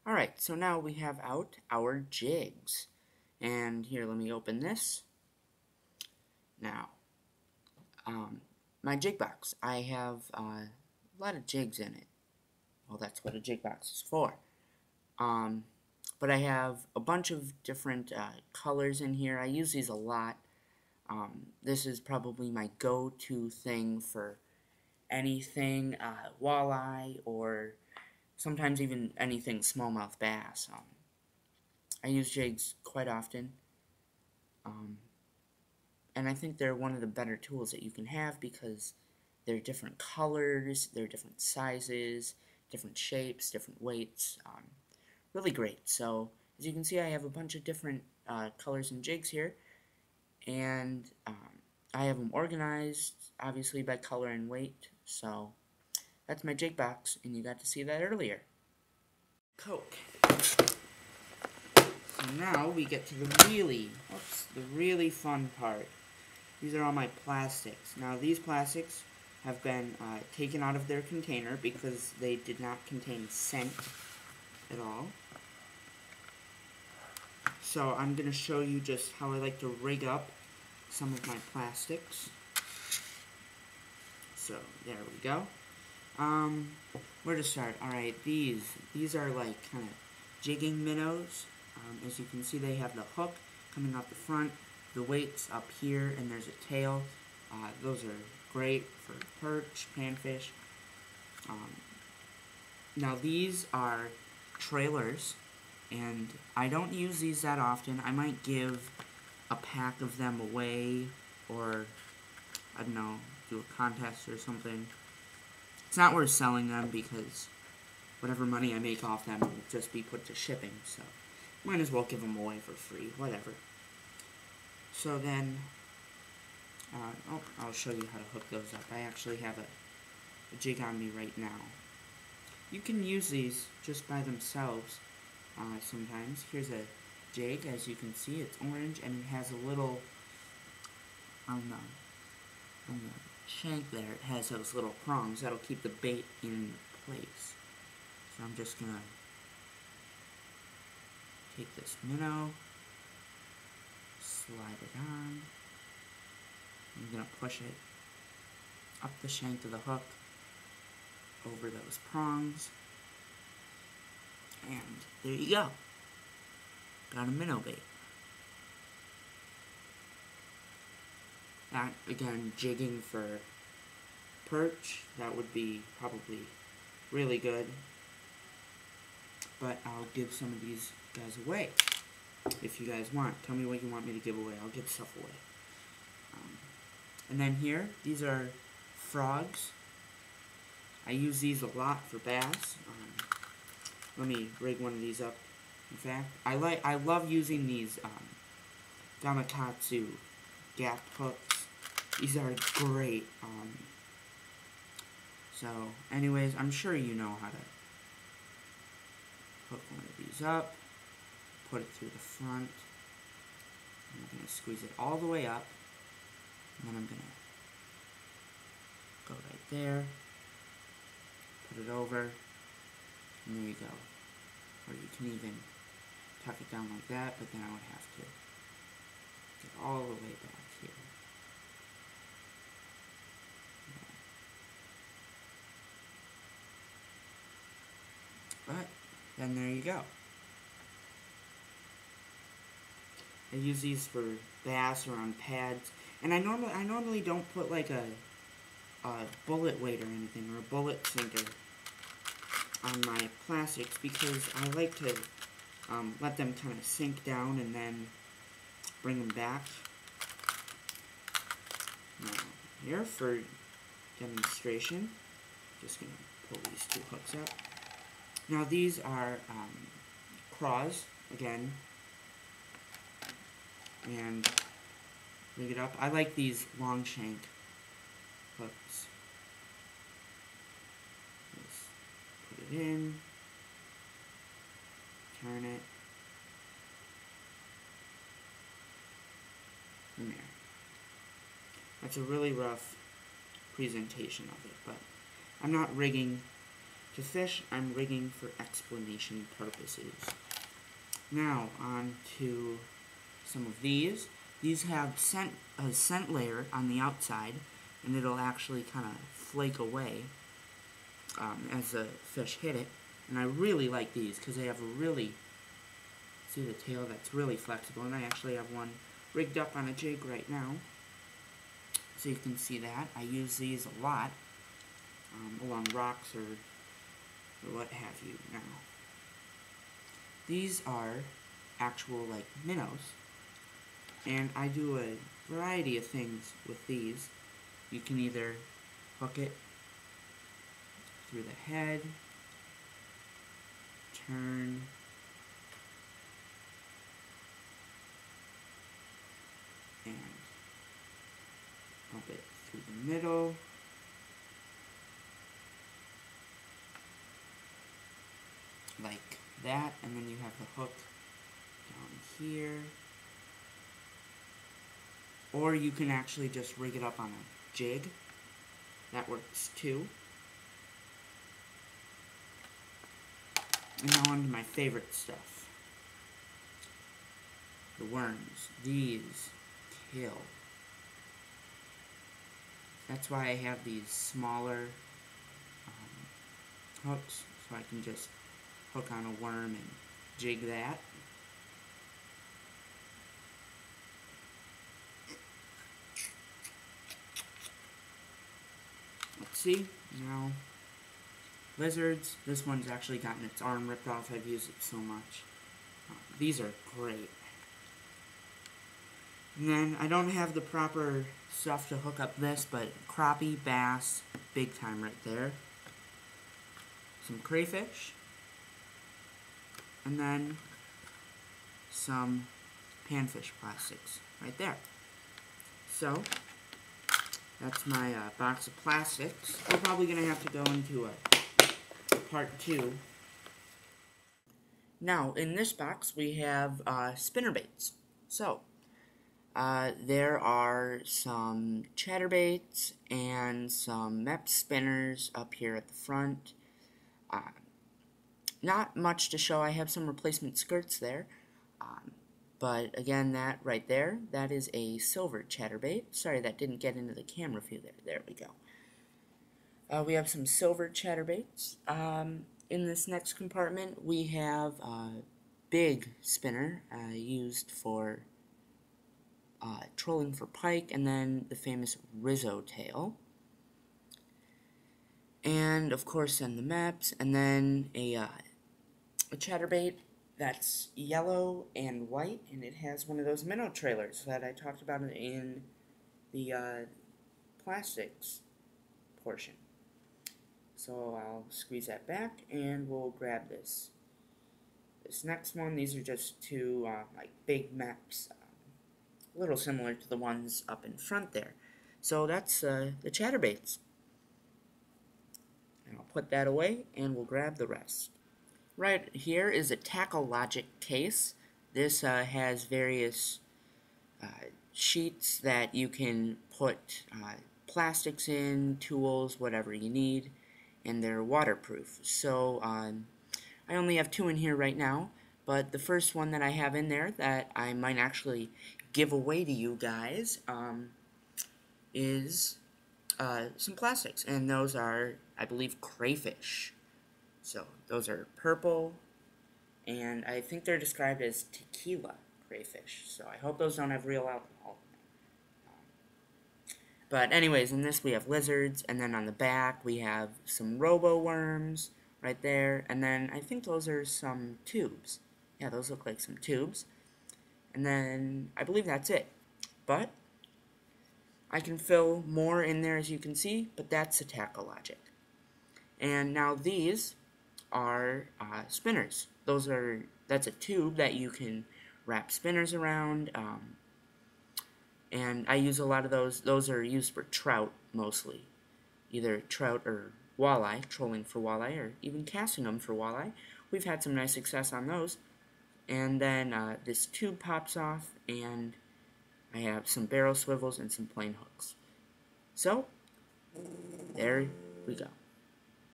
Alright, so now we have out our jigs. And here, let me open this. Now, my jig box. I have a lot of jigs in it. Well, that's what a jig box is for. But I have a bunch of different colors in here. I use these a lot. This is probably my go-to thing for anything walleye or sometimes even anything smallmouth bass. I use jigs quite often, and I think they're one of the better tools that you can have because they're different colors, they're different sizes, different shapes, different weights. Really great. So as you can see, I have a bunch of different colors and jigs here, and I have them organized obviously by color and weight. So that's my jig box, and you got to see that earlier. Coke. So now we get to the really fun part. These are all my plastics. Now these plastics have been taken out of their container because they did not contain scent at all. So I'm going to show you just how I like to rig up some of my plastics. So there we go. Where to start? Alright, these are like kind of jigging minnows. As you can see, they have the hook coming out the front, the weight's up here, and there's a tail. Those are great for perch, panfish. Now these are trailers, and I don't use these that often. I might give a pack of them away, or I don't know, do a contest or something. It's not worth selling them because whatever money I make off them will just be put to shipping, so might as well give them away for free, whatever. So then, I'll show you how to hook those up. I actually have a jig on me right now. You can use these just by themselves sometimes. Here's a jig, as you can see, it's orange, and it has a little, on the shank there, it has those little prongs that'll keep the bait in place. So I'm just gonna take this minnow, slide it on. I'm gonna push it up the shank of the hook, over those prongs, and there you go. Got a minnow bait. That, again, jigging for perch, that would be probably really good. But I'll give some of these guys away if you guys want. Tell me what you want me to give away. I'll give stuff away. And then here, these are frogs. I use these a lot for bass. Let me rig one of these up. In fact, I love using these Gamakatsu gap hooks. These are great. So, anyways, I'm sure you know how to hook one of these up, put it through the front. I'm going to squeeze it all the way up, and then I'm going to go right there, put it over, and there you go. Or you can even tuck it down like that, but then I would have to get all the way back here. But then there you go. I use these for bass or on pads, and I normally don't put like a bullet weight or anything, or a bullet sinker on my plastics because I like to let them kind of sink down and then bring them back. Now, here for demonstration, just going to pull these two hooks up. Now these are craws, again, and rig it up. I like these long shank hooks. Just put it in, turn it, and there. That's a really rough presentation of it, but I'm not rigging To fish, I'm rigging for explanation purposes. Now, on to some of these. These have a scent layer on the outside, and it'll actually kind of flake away as the fish hit it. And I really like these because they have a really, see the tail, that's really flexible. And I actually have one rigged up on a jig right now, so you can see that. I use these a lot along rocks or what have you. Now, these are actual like minnows, and I do a variety of things with these. You can either hook it through the head, turn, and pump it through the middle, like that, and then you have the hook down here. Or you can actually just rig it up on a jig. That works too. And now on to my favorite stuff. The worms. These kill. That's why I have these smaller hooks, so I can just hook on a worm and jig that. Let's see, now, lizards. This one's actually gotten its arm ripped off. I've used it so much. These are great. And then, I don't have the proper stuff to hook up this, but crappie, bass, big time right there. Some crayfish. And then, some panfish plastics right there. So, that's my box of plastics. We're probably going to have to go into a part 2. Now, in this box, we have spinnerbaits. So, there are some chatterbaits and some MEP spinners up here at the front. Not much to show. I have some replacement skirts there. But again, that right there, that is a silver chatterbait. Sorry, that didn't get into the camera view there. There we go. We have some silver chatterbaits. In this next compartment, we have a big spinner used for trolling for pike, and then the famous Rizzo tail. And, of course, then the MEPs, and then a chatterbait that's yellow and white, and it has one of those minnow trailers that I talked about in the plastics portion. So I'll squeeze that back, and we'll grab this next one. These are just two like big MEPs, a little similar to the ones up in front there. So that's the chatterbaits. And I'll put that away, and we'll grab the rest. Right here is a Tackle Logic case. This has various sheets that you can put plastics in, tools, whatever you need, and they're waterproof. So I only have 2 in here right now, but the first one that I have in there that I might actually give away to you guys is some plastics, and those are, I believe, crayfish. So those are purple, and I think they're described as tequila crayfish. So I hope those don't have real alcohol in them. But anyways, in this we have lizards, and then on the back we have some robo worms right there, and then I think those are some tubes. Yeah, those look like some tubes. And then I believe that's it. But I can fill more in there, as you can see, but that's the Tackle Logic. And now these are spinners. That's a tube that you can wrap spinners around, and I use a lot of those. Those are used for trout mostly, either trout or walleye, trolling for walleye, or even casting them for walleye. We've had some nice success on those. And then this tube pops off, and I have some barrel swivels and some plain hooks. So there we go.